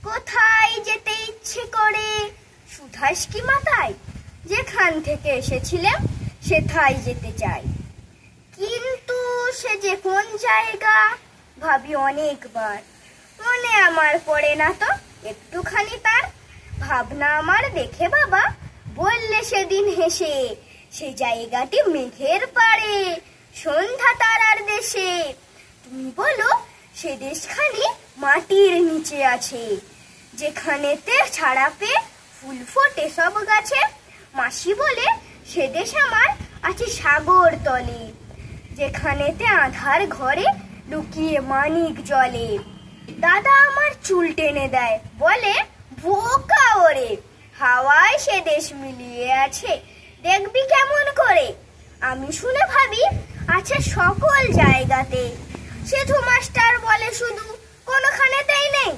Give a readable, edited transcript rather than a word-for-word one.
কোথায় যেতে ইচ্ছে করে সুধাস কি মাথায়? যেখান থেকে এসেছিলাম সেথায় যেতে চাই, কিন্তু সে যে কোন জায়গা ভাবি অনেকবার, মনে আমার পড়ে না তো একটুখানি তার। ভাবনা আমার দেখে বাবা বললে সেদিন হেসে, সে জায়গাটি মেঘের পাড়ে সন্ধ্যা তারার দেশে। তুমি বলো সে দেশখানি মাটির নিচে আছে, যেখানেতে ছাড়া পেয়ে ফুল ফোটে সব গাছে। মাসি বলে সে দেশ আমার আছে সাগর তলে, যেখানেতে আধার ঘরে লুকিয়ে মানিক জলে। দাদা আমার চুল টেনে দেয়, বলে বোকা ওরে, হাওয়ায় সে দেশ মিলিয়ে আছে দেখবি কেমন করে। আমি শুনে ভাবি আছে সকল জায়গাতে, সেধু মাস্টার বলে শুধু কোনোখানেতেই নেই।